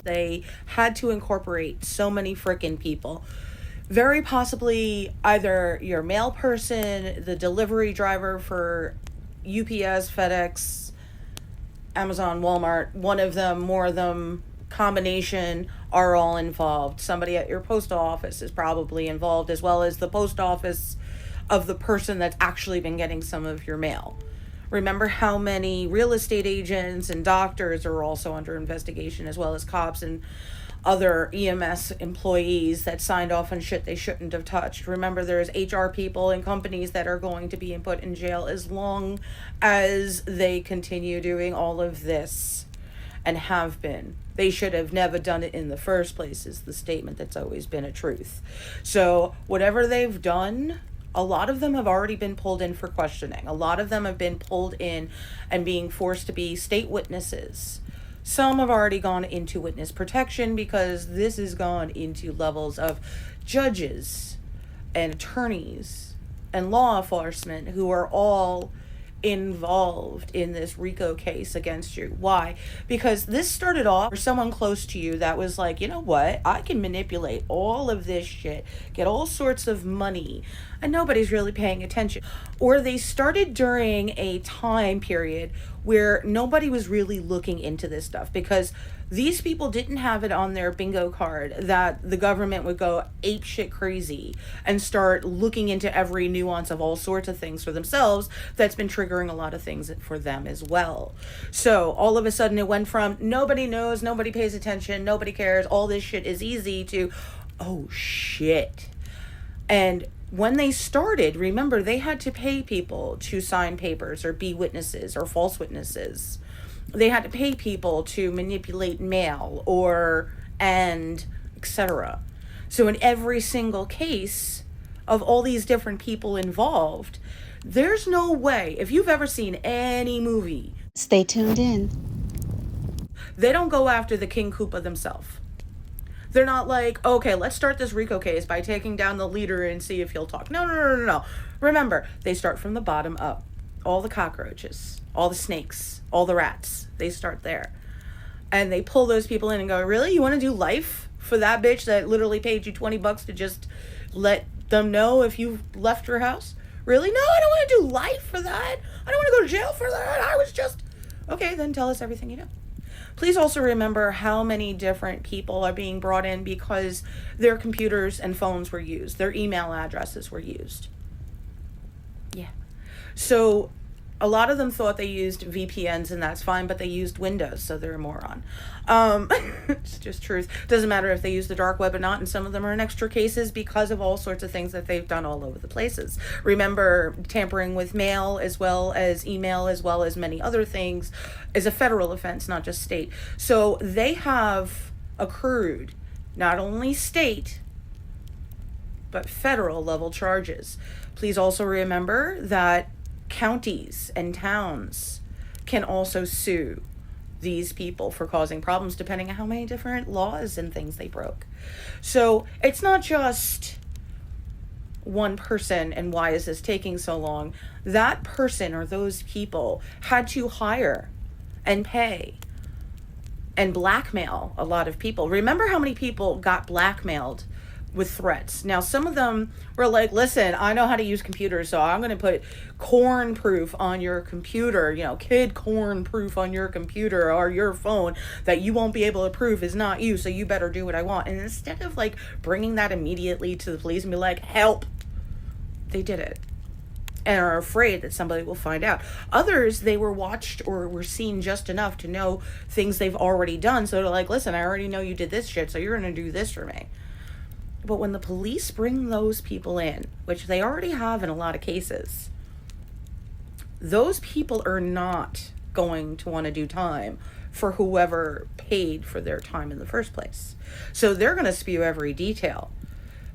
They had to incorporate so many freaking people. Very possibly either your mail person, the delivery driver for UPS, FedEx, Amazon, Walmart, one of them, more of them, combination, are all involved. Somebody at your postal office is probably involved, as well as the post office of the person that's actually been getting some of your mail. Remember how many real estate agents and doctors are also under investigation, as well as cops and other EMS employees that signed off on shit they shouldn't have touched. Remember, there's HR people and companies that are going to be put in jail as long as they continue doing all of this, and have been. They should have never done it in the first place, is the statement that's always been a truth. So whatever they've done, a lot of them have already been pulled in for questioning. A lot of them have been pulled in and being forced to be state witnesses. Some have already gone into witness protection, because this has gone into levels of judges and attorneys and law enforcement who are all involved in this RICO case against you. Why? Because this started off for someone close to you that was like, you know what? I can manipulate all of this shit, get all sorts of money, and nobody's really paying attention. Or they started during a time period where nobody was really looking into this stuff, because these people didn't have it on their bingo card that the government would go apeshit crazy and start looking into every nuance of all sorts of things for themselves. That's been triggering a lot of things for them as well. So all of a sudden it went from nobody knows, nobody pays attention, nobody cares, all this shit is easy, to oh shit. And when they started, remember, they had to pay people to sign papers or be witnesses or false witnesses. They had to pay people to manipulate mail and etc. So in every single case of all these different people involved, there's no way, if you've ever seen any movie, stay tuned in, they don't go after the King Koopa themselves. They're not like, okay, let's start this RICO case by taking down the leader and see if he'll talk. No. Remember, they start from the bottom up. All the cockroaches, all the snakes, all the rats, they start there. And they pull those people in and go, really? You want to do life for that bitch that literally paid you $20 to just let them know if you left your house? Really? No, I don't want to do life for that. I don't want to go to jail for that. I was just... Okay, then tell us everything you know. Please also remember how many different people are being brought in because their computers and phones were used. Their email addresses were used. Yeah. So a lot of them thought they used VPNs, and that's fine, but they used Windows, so they're a moron. It's just truth. Doesn't matter if they use the dark web or not, and some of them are in extra cases because of all sorts of things that they've done all over the places. Remember, tampering with mail as well as email as well as many other things is a federal offense, not just state. So they have accrued not only state but federal level charges. Please also remember that counties and towns can also sue these people for causing problems depending on how many different laws and things they broke. So it's not just one person and why is this taking so long. That person or those people had to hire and pay and blackmail a lot of people. Remember how many people got blackmailed with threats? Now, some of them were like, listen, I know how to use computers, so I'm going to put corn proof on your computer, kid corn proof on your computer or your phone that you won't be able to prove is not you, so you better do what I want. And instead of like bringing that immediately to the police and be like, help, they did it and are afraid that somebody will find out. Others, they were watched or were seen just enough to know things they've already done, so they're like, listen, I already know you did this shit, so you're going to do this for me. But when the police bring those people in, which they already have in a lot of cases, those people are not going to want to do time for whoever paid for their time in the first place. So they're going to spew every detail.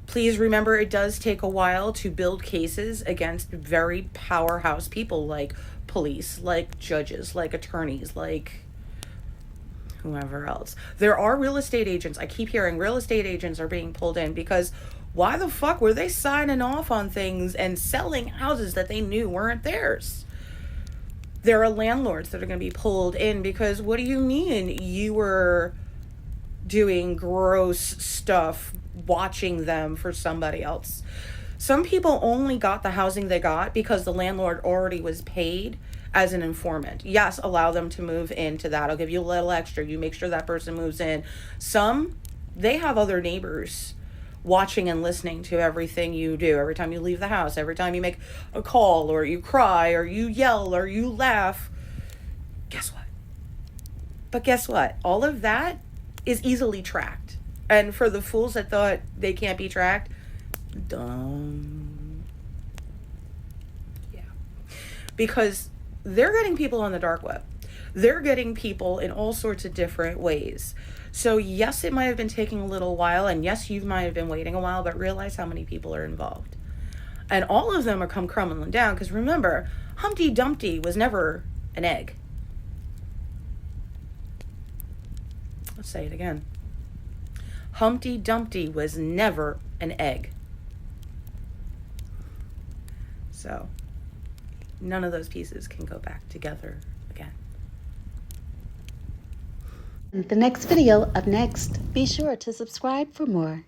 Please remember, it does take a while to build cases against very powerhouse people like police, like judges, like attorneys, like whoever else. There are real estate agents. I keep hearing real estate agents are being pulled in because why the fuck were they signing off on things and selling houses that they knew weren't theirs? There are landlords that are going to be pulled in because what do you mean you were doing gross stuff, watching them for somebody else. Some people only got the housing they got because the landlord already was paid as an informant. Yes, allow them to move into that. I'll give you a little extra. You make sure that person moves in. Some, they have other neighbors watching and listening to everything you do. Every time you leave the house, every time you make a call, or you cry, or you yell, or you laugh. Guess what? But guess what? All of that is easily tracked. And for the fools that thought they can't be tracked, dumb. Yeah. Because they're getting people on the dark web. They're getting people in all sorts of different ways. So yes, it might have been taking a little while, and yes, you might have been waiting a while, but realize how many people are involved. And all of them are come crumbling down, because remember, Humpty Dumpty was never an egg. Let's say it again. Humpty Dumpty was never an egg. So none of those pieces can go back together again. The next video up next. Be sure to subscribe for more.